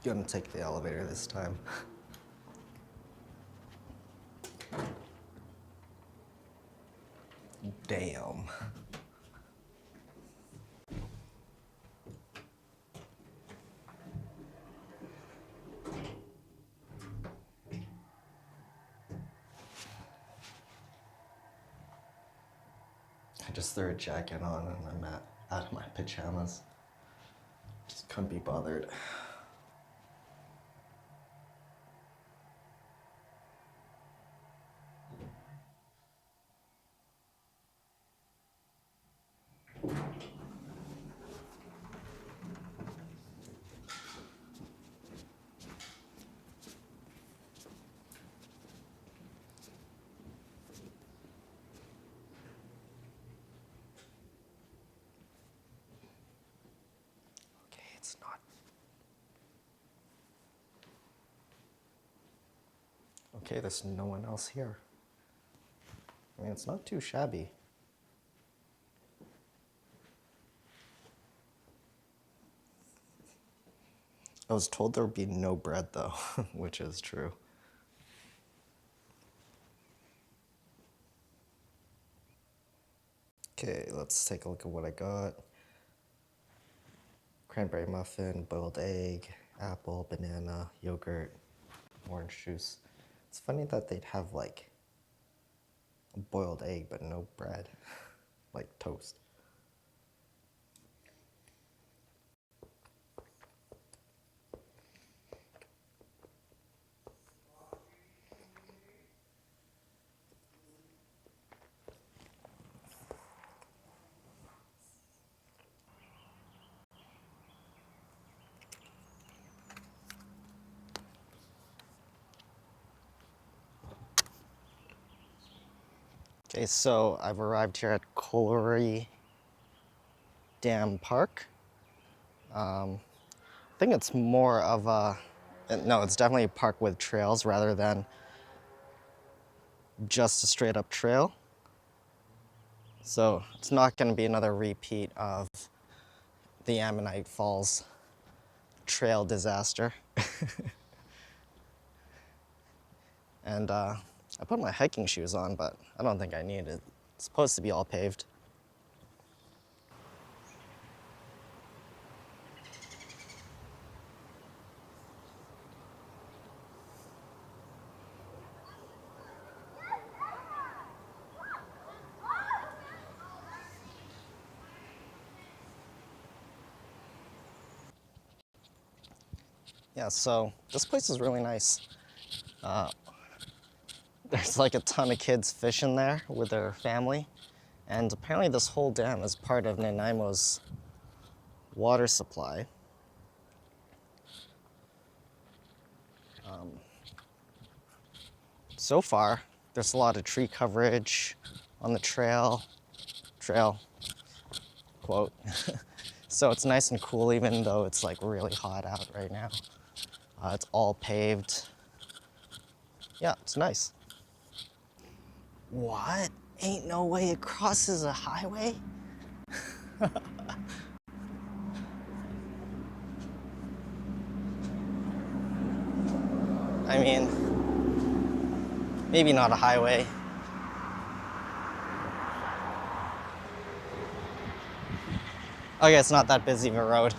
Gonna take the elevator this time. Damn. I just threw a jacket on and I'm out of my pajamas. Just couldn't be bothered. It's not. Okay, there's no one else here. I mean, it's not too shabby. I was told there would be no bread though, which is true. Okay, let's take a look at what I got. Cranberry muffin, boiled egg, apple, banana, yogurt, orange juice. It's funny that they'd have like a boiled egg but no bread, like toast. Okay, so I've arrived here at Courtnay Dam Park. I think it's more of a, no, it's definitely a park with trails rather than just a straight up trail. So it's not going to be another repeat of the Ammonite Falls trail disaster. And I put my hiking shoes on, but I don't think I need it. It's supposed to be all paved. Yeah, so this place is really nice. There's like a ton of kids fishing there with their family. And apparently this whole dam is part of Nanaimo's water supply. So far, there's a lot of tree coverage on the trail, quote. So it's nice and cool even though it's like really hot out right now. It's all paved. Yeah, it's nice. What? Ain't no way it crosses a highway? I mean, maybe not a highway. Okay, it's not that busy of a road.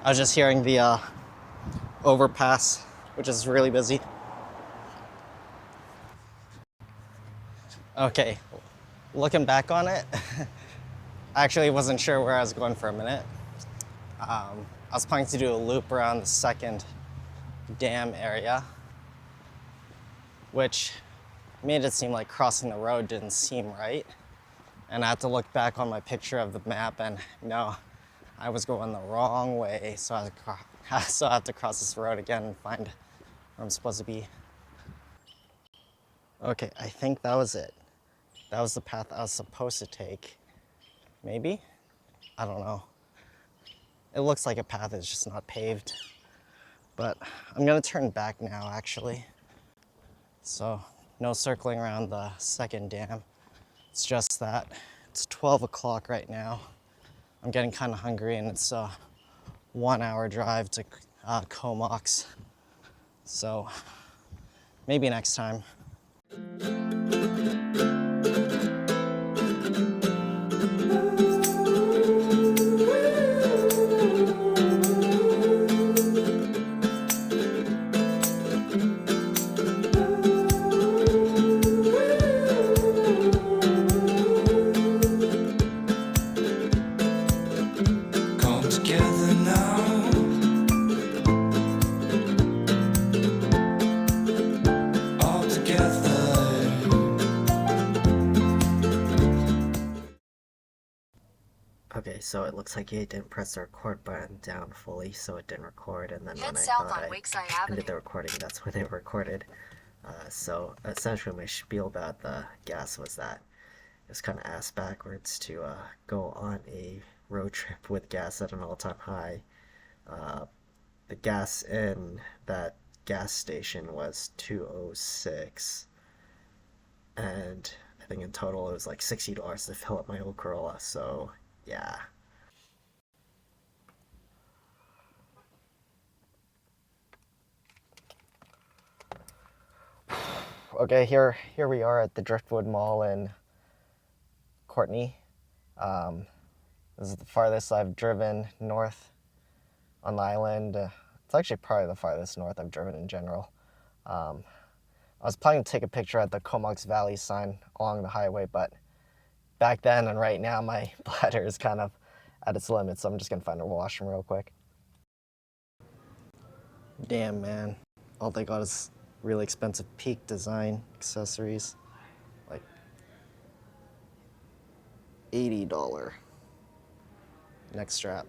I was just hearing the overpass, which is really busy. Okay, looking back on it, I actually wasn't sure where I was going for a minute. I was planning to do a loop around the second dam area, which made it seem like crossing the road didn't seem right. And I had to look back on my picture of the map and no, I was going the wrong way. So I have to cross this road again and find where I'm supposed to be. Okay, I think that was it. That was the path I was supposed to take. Maybe? I don't know. It looks like a path, it's just not paved. But I'm gonna turn back now, actually. So, no circling around the second dam. It's just that it's 12 o'clock right now. I'm getting kind of hungry and it's a 1 hour drive to Comox. So maybe next time. Come together now. All together. Okay, so it looks like he didn't press the record button down fully, so it didn't record, and then Head when I south thought on I Wakeside Avenue. ended the recording, that's when it recorded. So essentially my spiel about the gas was that it was kind of ass backwards to go on a road trip with gas at an all-time high. The gas in that gas station was 206, and I think in total it was like $60 to fill up my old Corolla, so yeah. Okay, here we are at the Driftwood Mall in Courtnay. This is the farthest I've driven north on the island. It's actually probably the farthest north I've driven in general. I was planning to take a picture at the Comox Valley sign along the highway, but back then and right now my bladder is kind of at its limit, so I'm just gonna find a washroom real quick. Damn, man. All they got is really expensive Peak design accessories. Like $80 neck strap.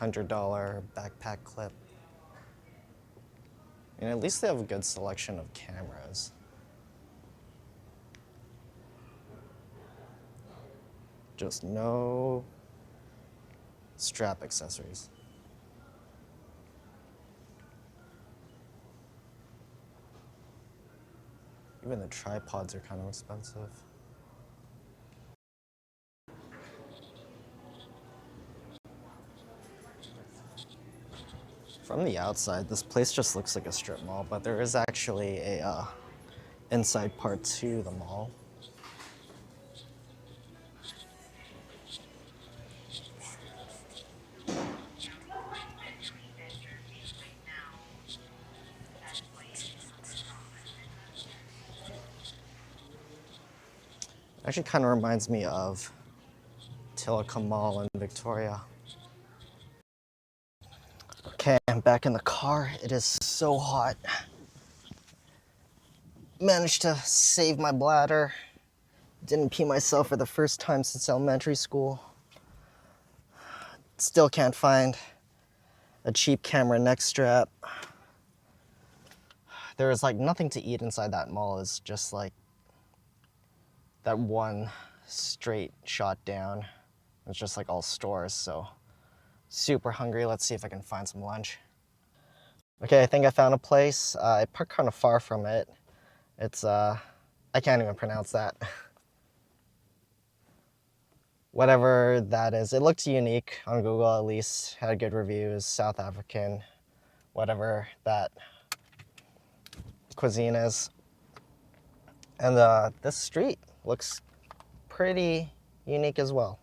$100 backpack clip. And at least they have a good selection of cameras. Just no strap accessories. Even the tripods are kind of expensive. From the outside, this place just looks like a strip mall, but there is actually a inside part to the mall. Actually kind of reminds me of Tillicum Mall in Victoria. Okay, I'm back in the car. It is so hot. Managed to save my bladder. Didn't pee myself for the first time since elementary school. Still can't find a cheap camera neck strap. There is like nothing to eat inside that mall. It's just like that one straight shot down. It's just like all stores, so super hungry. Let's see if I can find some lunch. Okay, I think I found a place. I parked kind of far from it. It's, I can't even pronounce that. Whatever that is. It looked unique on Google at least. Had good reviews, South African, whatever that cuisine is. And this street looks pretty unique as well.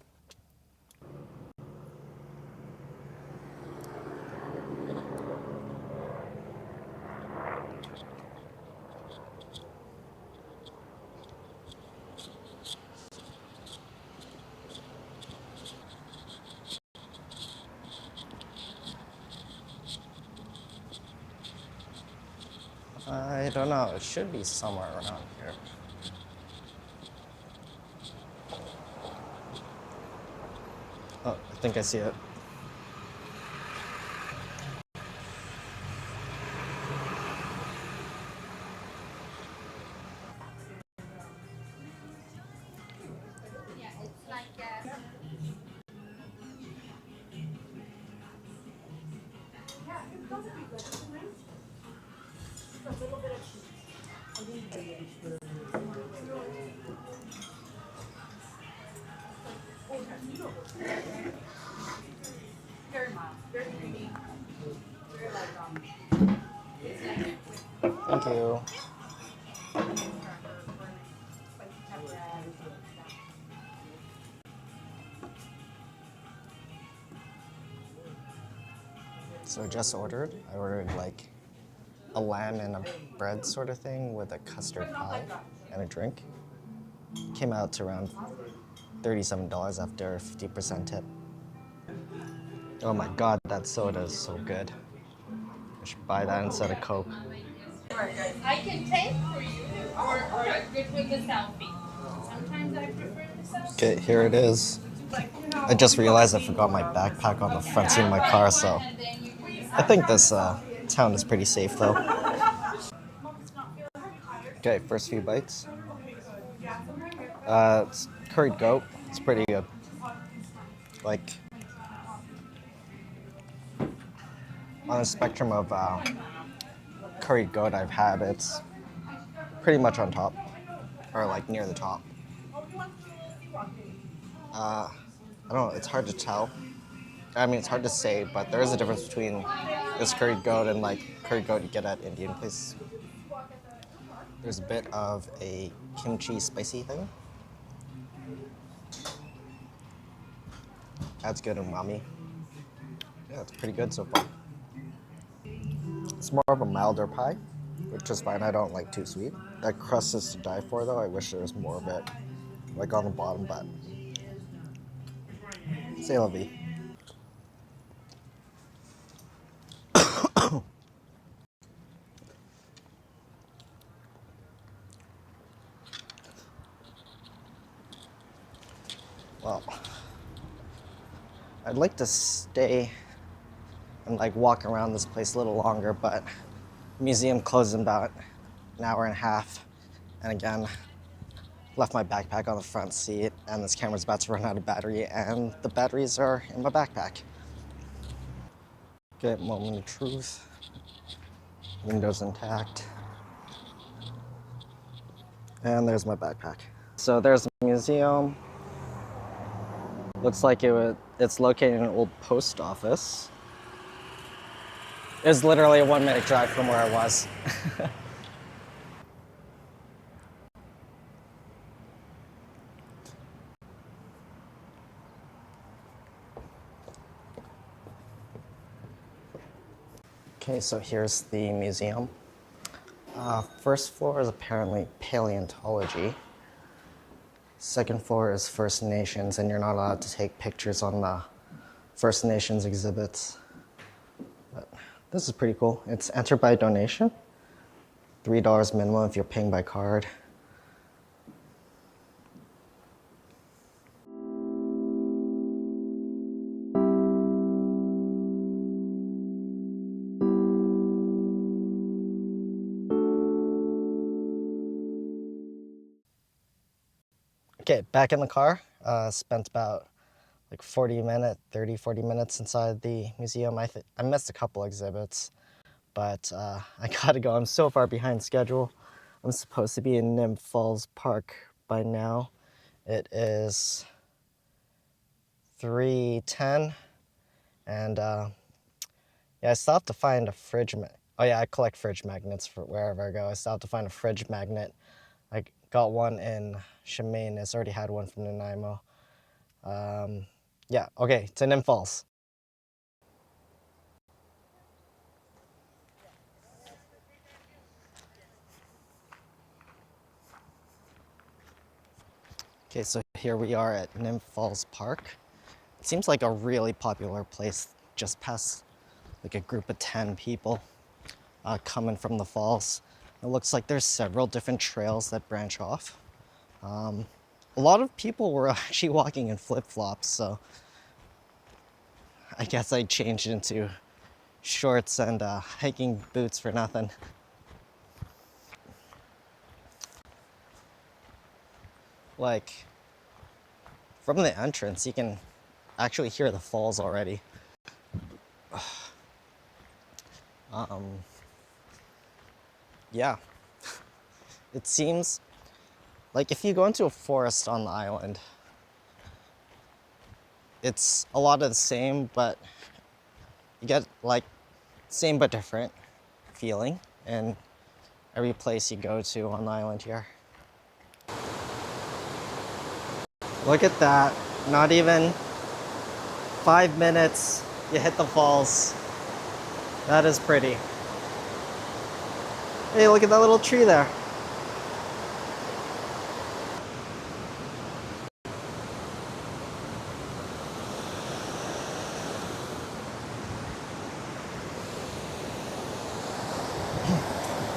I don't know, it should be somewhere around here. Oh, I think I see it. you. So I just ordered. I ordered like a lamb and a bread sort of thing with a custard pie and a drink. Came out to around $37 after a 50% tip. Oh my god, that soda is so good. I should buy that instead of Coke. I can take for you, or good with the selfie. Sometimes I prefer the selfie. Okay, here it is. I just realized I forgot my backpack on the front seat of my car, so I think this town is pretty safe though. Okay, first few bites. It's curried goat. It's pretty good. Like, on a spectrum of curried goat I've had, it's pretty much on top, or like near the top. I don't know, it's hard to tell. I mean, it's hard to say, but there is a difference between this curried goat and like curried goat you get at Indian places. There's a bit of a kimchi spicy thing. Adds good umami. Yeah, it's pretty good so far. It's more of a milder pie, which is fine. I don't like too sweet. That crust is to die for though. I wish there was more of it, like on the bottom, but c'est la vie. Well, I'd like to stay and like walk around this place a little longer, but the museum closed in about an hour and a half. And again, left my backpack on the front seat, and this camera's about to run out of battery, and the batteries are in my backpack. Okay, moment of truth. Windows intact. And there's my backpack. So there's the museum. Looks like it's located in an old post office. It was literally a 1-minute drive from where I was. Okay, so here's the museum. First floor is apparently paleontology. Second floor is First Nations, and you're not allowed to take pictures on the First Nations exhibits. But this is pretty cool. It's enter by donation. $3 minimum if you're paying by card. Okay, back in the car. Spent about like 40 minutes inside the museum. I missed a couple exhibits, but I gotta go. I'm so far behind schedule. I'm supposed to be in Nymph Falls Park by now. It is 3:10, and yeah, I still have to find a fridge. Oh yeah, I collect fridge magnets for wherever I go. I still have to find a fridge magnet. I got one in Chemainus. Already had one from Nanaimo. Yeah, okay, to Nymph Falls. Okay, so here we are at Nymph Falls Park. It seems like a really popular place, just past like a group of 10 people coming from the falls. It looks like there's several different trails that branch off. A lot of people were actually walking in flip-flops, so I guess I changed into shorts and hiking boots for nothing. Like, from the entrance, you can actually hear the falls already. Yeah. It seems like if you go into a forest on the island, it's a lot of the same, but you get like same but different feeling. And every place you go to on the island here. Look at that. Not even 5 minutes, you hit the falls. That is pretty. Hey, look at that little tree there.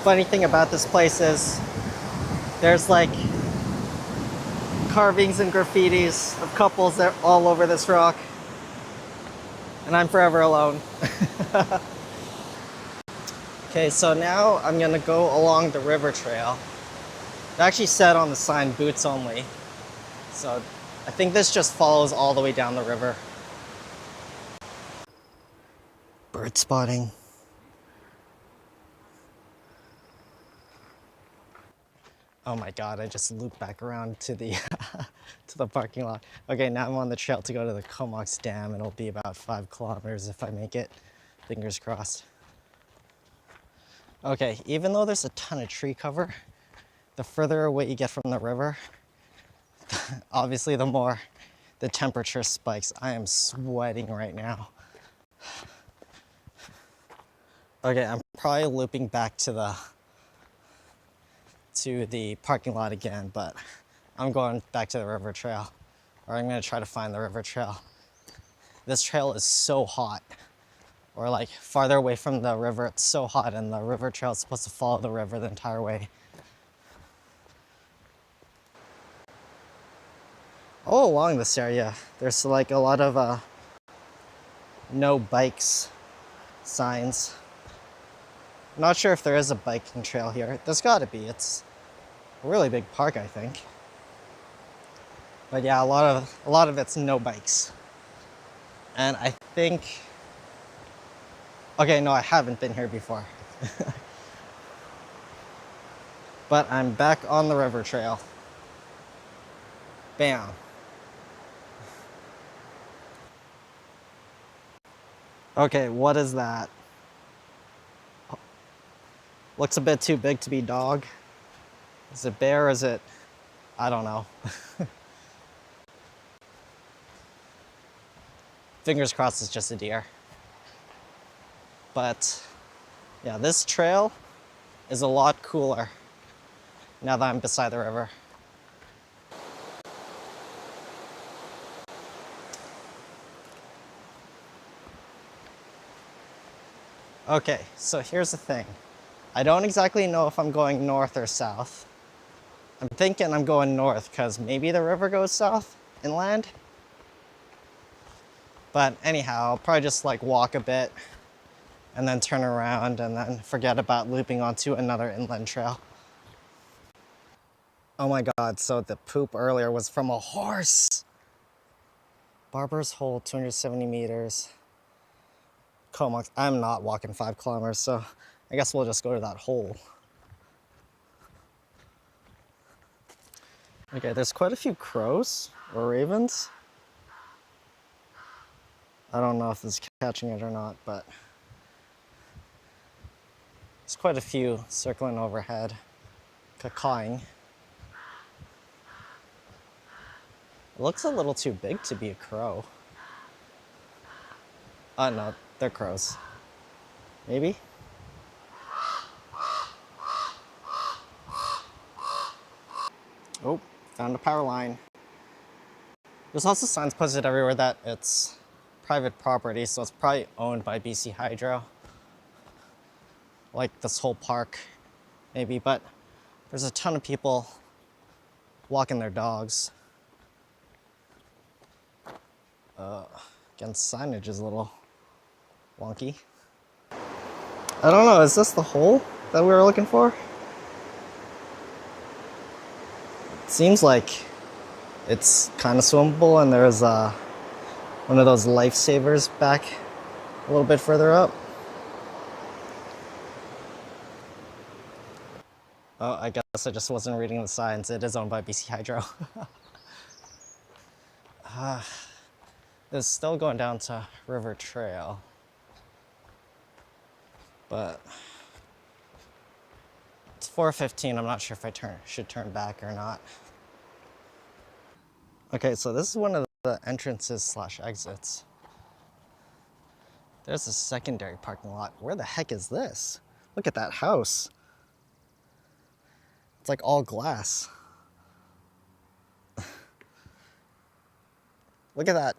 Funny thing about this place is there's like carvings and graffitis of couples that are all over this rock. And I'm forever alone. Okay, so now I'm gonna go along the river trail. It actually said on the sign, boots only. So I think this just follows all the way down the river. Bird spotting. Oh my God, I just looped back around to the to the parking lot. Okay, now I'm on the trail to go to the Comox Dam. It'll be about 5 kilometers if I make it. Fingers crossed. Okay, even though there's a ton of tree cover, the further away you get from the river, obviously the more the temperature spikes. I am sweating right now. Okay, I'm probably looping back to the parking lot again, but I'm going back to the river trail, or I'm gonna try to find the river trail. This trail is so hot, or like farther away from the river, it's so hot, and the river trail is supposed to follow the river the entire way. All along this area, there's like a lot of no bikes signs. Not sure if there is a biking trail here. There's gotta be. It's a really big park, I think. But yeah, a lot of it's no bikes. And I think, okay, no, I haven't been here before. But I'm back on the river trail. Bam. Okay, what is that? Looks a bit too big to be dog. Is it bear or is it, I don't know. Fingers crossed it's just a deer. But yeah, this trail is a lot cooler now that I'm beside the river. Okay, so here's the thing. I don't exactly know if I'm going north or south. I'm thinking I'm going north because maybe the river goes south inland. But anyhow, I'll probably just like walk a bit and then turn around and then forget about looping onto another inland trail. Oh my God, so the poop earlier was from a horse. Barber's Hole, 270 meters. Comox, I'm not walking 5 kilometers, so I guess we'll just go to that hole. Okay, there's quite a few crows or ravens. I don't know if this is catching it or not, but there's quite a few circling overhead, cawing. It looks a little too big to be a crow. Oh no, they're crows. Maybe? Oh, found a power line. There's also signs posted everywhere that it's private property, so it's probably owned by BC Hydro. Like this whole park, maybe, but there's a ton of people walking their dogs. Again, signage is a little wonky. I don't know, is this the hole that we were looking for? It seems like it's kind of swimmable, and there's one of those lifesavers back a little bit further up. Oh, I guess I just wasn't reading the signs. It is owned by BC Hydro. It's still going down to River Trail, but it's 4:15. I'm not sure if I should turn back or not. Okay, so this is one of the entrances slash exits. There's a secondary parking lot. Where the heck is this? Look at that house. It's like all glass. Look at that.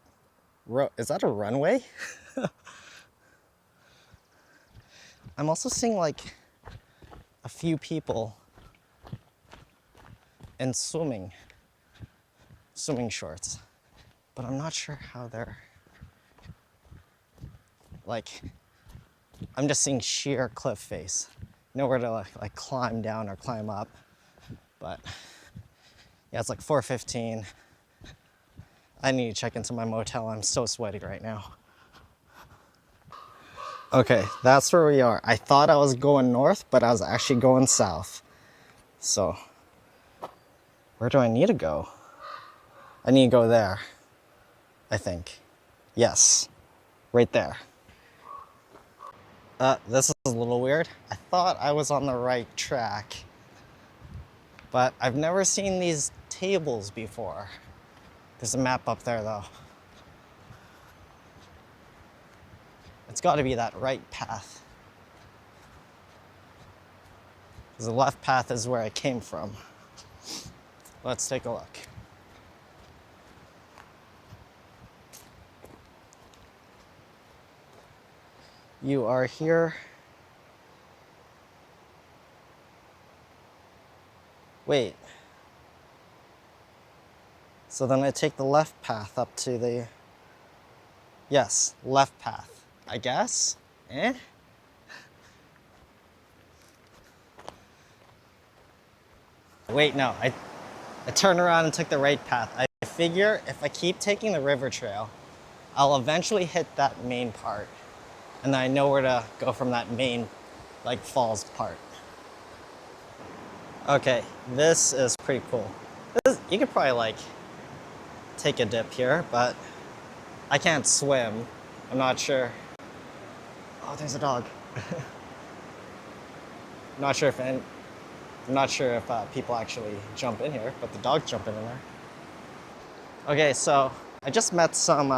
Is that a runway? I'm also seeing like a few people in swimming shorts, but I'm not sure how they're like, I'm just seeing sheer cliff face. Nowhere to like climb down or climb up. But yeah, it's like 4:15. I need to check into my motel. I'm so sweaty right now. Okay, that's where we are. I thought I was going north, but I was actually going south. So, where do I need to go? I need to go there, I think. Yes, right there. This is a little weird. I thought I was on the right track, but I've never seen these tables before. There's a map up there though. It's got to be that right path. Because the left path is where I came from. Let's take a look. You are here. Wait. So then I take the left path up to the, yes, left path, I guess. Wait, no, I turned around and took the right path. I figure if I keep taking the river trail, I'll eventually hit that main part. And then I know where to go from that main, like, falls part. Okay, this is pretty cool. You could probably, like, take a dip here, but I can't swim. I'm not sure. Oh, there's a dog. I'm not sure if people actually jump in here, but the dog's jumping in there. Okay, so I just met some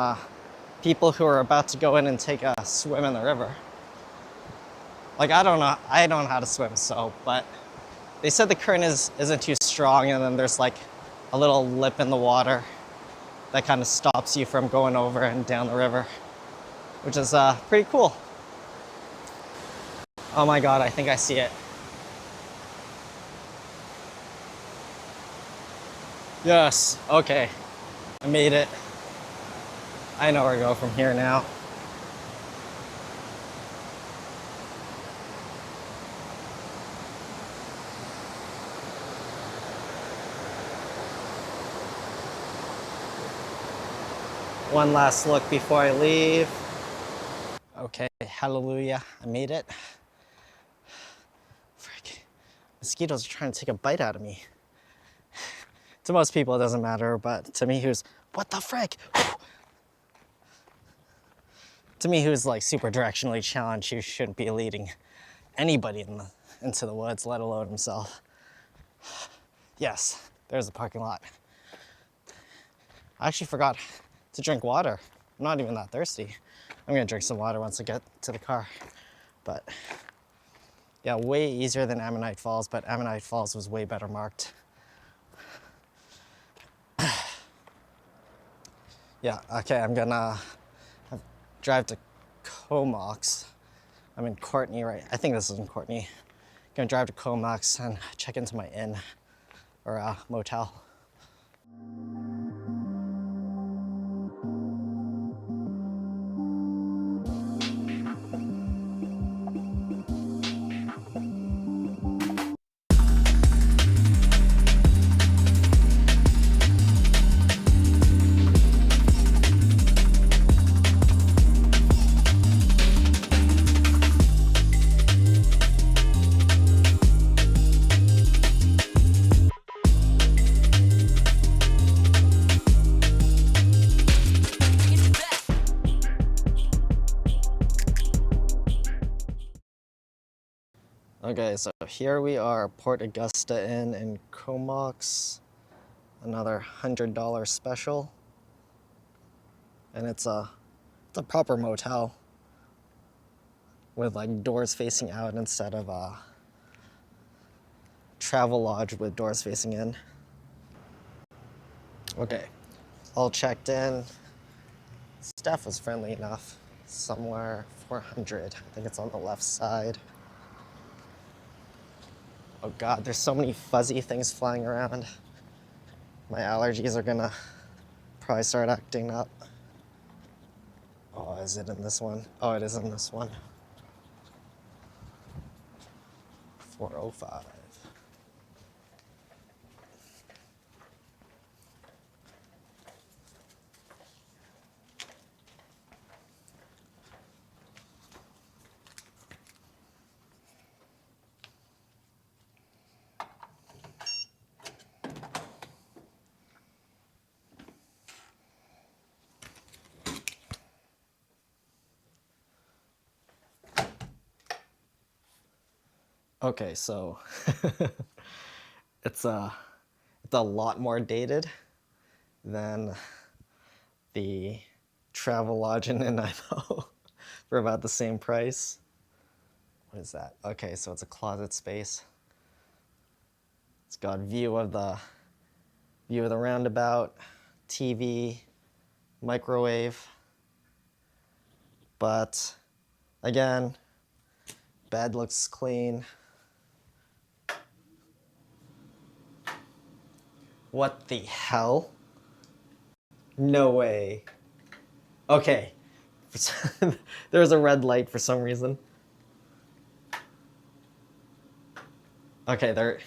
people who are about to go in and take a swim in the river. Like, I don't know how to swim, but they said the current isn't too strong, and then there's like a little lip in the water that kind of stops you from going over and down the river, which is pretty cool. Oh my God, I think I see it. Yes, okay, I made it. I know where to go from here now. One last look before I leave. Okay, hallelujah, I made it. Frick, mosquitoes are trying to take a bite out of me. To most people it doesn't matter, but to me who's, what the frick? To me who's like super directionally challenged, you shouldn't be leading anybody into the woods, let alone himself. Yes, there's the parking lot. I actually forgot to drink water. I'm not even that thirsty. I'm gonna drink some water once I get to the car. But yeah, way easier than Ammonite Falls, but Ammonite Falls was way better marked. Yeah, okay, I'm gonna drive to Comox. I'm in Courtnay, right? I think this is in Courtnay. Gonna drive to Comox and check into my inn or motel. Okay, so here we are, Port Augusta Inn in Comox. Another $100 special. And it's a proper motel with like doors facing out instead of a travel lodge with doors facing in. Okay, all checked in. Staff was friendly enough. Somewhere 400. I think it's on the left side. Oh God, there's so many fuzzy things flying around. My allergies are gonna probably start acting up. Oh, is it in this one? Oh, it is in this one. 405. Okay, so it's a lot more dated than the travel lodge in Nanaimo for about the same price. What is that? Okay, so it's a closet space. It's got view of the roundabout, TV, microwave. But again, bed looks clean. What the hell? No way. Okay. There's a red light for some reason. Okay, there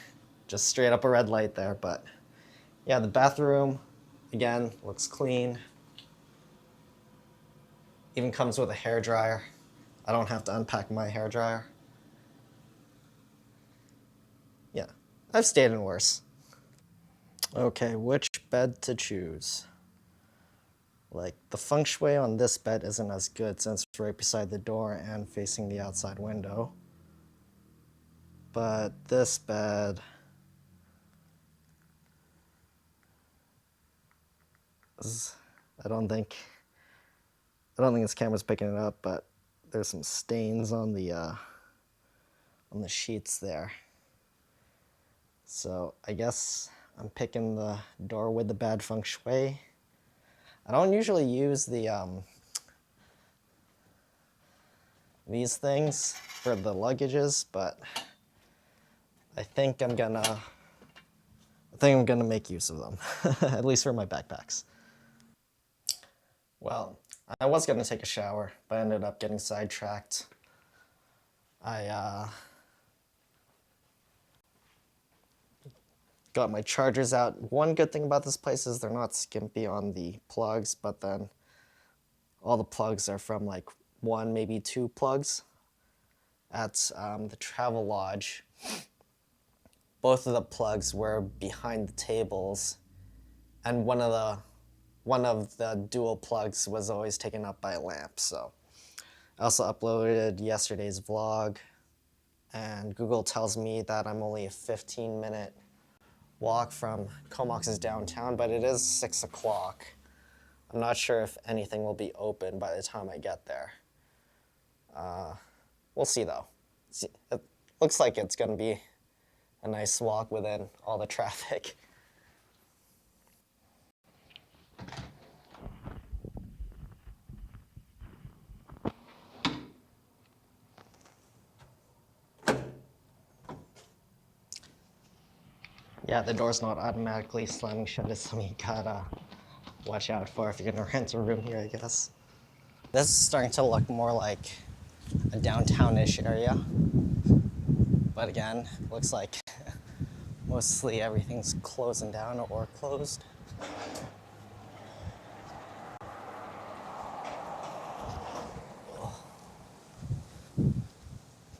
just straight up a red light there, but yeah, the bathroom again looks clean. Even comes with a hairdryer. I don't have to unpack my hairdryer. Yeah, I've stayed in worse. Okay, which bed to choose? Like, the feng shui on this bed isn't as good since it's right beside the door and facing the outside window. But this bed is, I don't think this camera's picking it up, but there's some stains on the sheets there. So I guess I'm picking the door with the bad feng shui. I don't usually use these things for the luggages, but I think I'm gonna make use of them, at least for my backpacks. Well, I was gonna take a shower, but I ended up getting sidetracked. I got my chargers out. One good thing about this place is they're not skimpy on the plugs, but then all the plugs are from like one, maybe two plugs. At the travel lodge, both of the plugs were behind the tables, and one of the dual plugs was always taken up by a lamp. So I also uploaded yesterday's vlog, and Google tells me that I'm only a 15-minute walk from Comox's downtown, but it is 6 o'clock. I'm not sure if anything will be open by the time I get there. We'll see though. It looks like it's gonna be a nice walk within all the traffic. Yeah, the door's not automatically slamming shut. It's something you gotta watch out for if you're gonna rent a room here, I guess. This is starting to look more like a downtown-ish area. But again, looks like mostly everything's closing down or closed.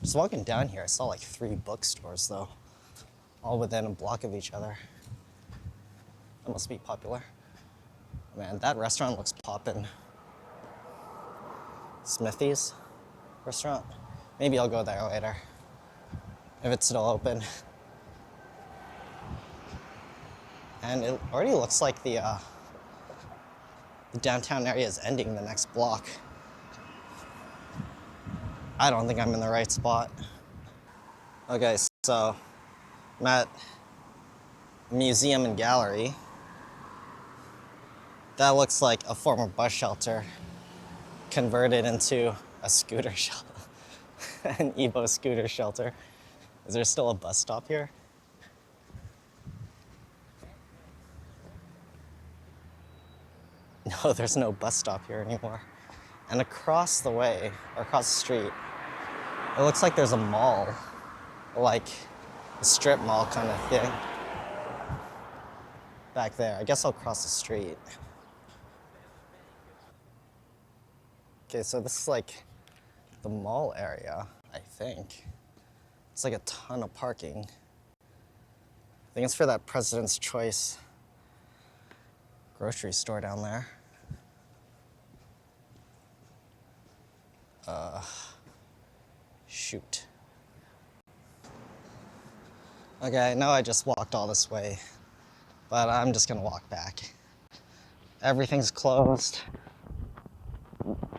Just walking down here, I saw like 3 bookstores though, all within a block of each other. That must be popular. Man, that restaurant looks poppin'. Smithy's restaurant. Maybe I'll go there later. if it's still open. And it already looks like the downtown area is ending the next block. I don't think I'm in the right spot. Okay, so I'm at Museum and Gallery. That looks like a former bus shelter converted into a scooter shelter, an Evo scooter shelter. Is there still a bus stop here? No, there's no bus stop here anymore. And across the way, or across the street, it looks like there's a mall, like a strip mall kind of thing. Back there. I guess I'll cross the street. Okay, so this is like the mall area, I think. It's like a ton of parking. I think it's for that President's Choice grocery store down there. Shoot. Okay, I know I just walked all this way, but I'm just gonna walk back. Everything's closed.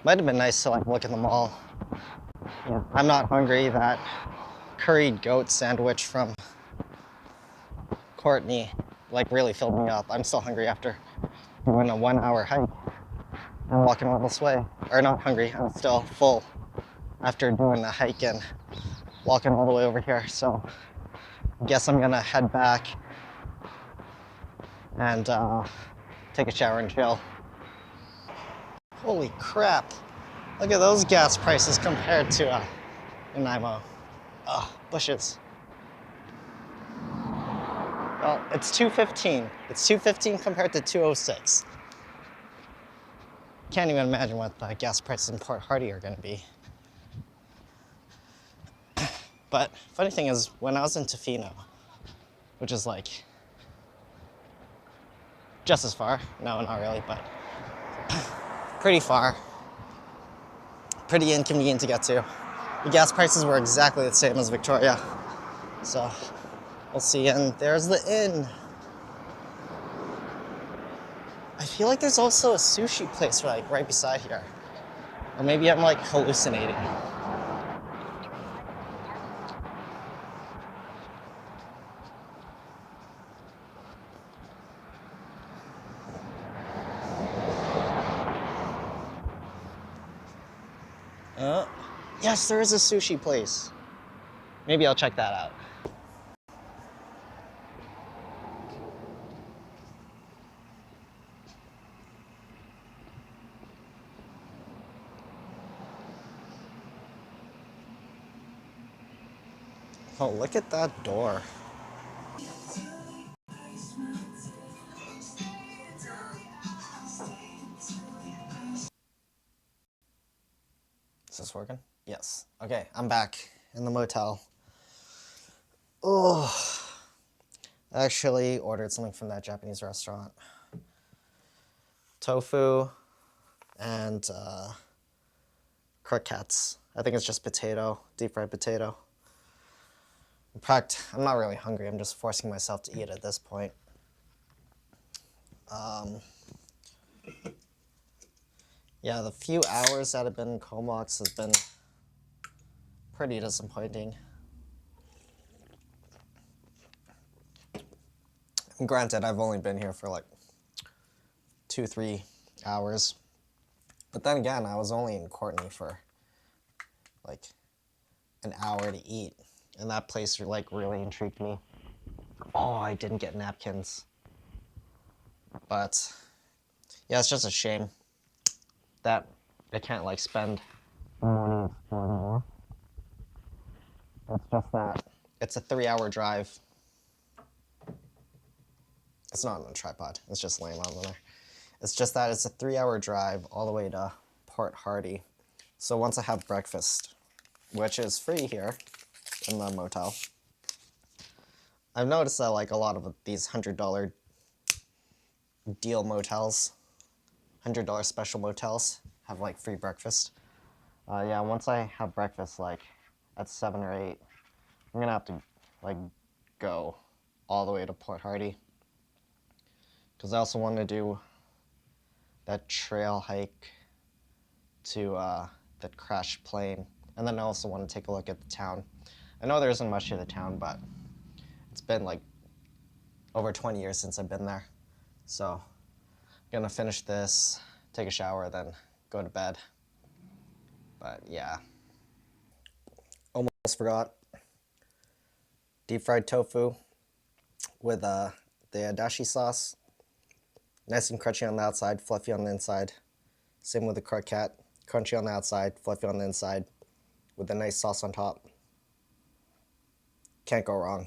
Might have been nice to like look in the mall. Yeah, I'm not hungry. That curried goat sandwich from Courtnay like really filled me up. I'm still hungry after doing a 1-hour hike and walking all this way. Or not hungry, I'm still full after doing the hike and walking all the way over here. So I guess I'm gonna head back and take a shower and chill. Holy crap. Look at those gas prices compared to Nanaimo. Ugh, bushes. Well, it's $2.15. It's $2.15 compared to $2.06. Can't even imagine what the gas prices in Port Hardy are gonna be. But funny thing is, when I was in Tofino, which is like just as far, no, not really, but pretty far, pretty inconvenient to get to. The gas prices were exactly the same as Victoria. So we'll see, and there's the inn. I feel like there's also a sushi place like right beside here. Or maybe I'm like hallucinating. Yes, there is a sushi place. Maybe I'll check that out. Oh, look at that door. Is this working? Yes. Okay, I'm back in the motel. Oh, I actually ordered something from that Japanese restaurant. Tofu and croquettes. I think it's just potato, deep fried potato. In fact, I'm not really hungry. I'm just forcing myself to eat at this point. Yeah, the few hours that I've been in Comox has been pretty disappointing. And granted, I've only been here for like 2-3 hours. But then again, I was only in Courtnay for like an hour to eat. And that place like really intrigued me. Oh, I didn't get napkins. But yeah, it's just a shame that I can't like spend money for more. It's just that it's a 3-hour drive. It's not on a tripod. It's just laying on there. It's just that it's a 3-hour drive all the way to Port Hardy. So once I have breakfast, which is free here in the motel, I've noticed that like a lot of these $100 deal motels, $100 special motels have like free breakfast. Yeah, once I have breakfast like at 7 or 8, I'm gonna have to like go all the way to Port Hardy because I also want to do that trail hike to that crashed plane, and then I also want to take a look at the town. I know there isn't much to the town, but it's been like over 20 years since I've been there, so I'm gonna finish this, take a shower, then go to bed. But yeah, almost forgot. Deep fried tofu with the dashi sauce. Nice and crunchy on the outside, fluffy on the inside. Same with the croquette. Crunchy on the outside, fluffy on the inside, with a nice sauce on top. Can't go wrong.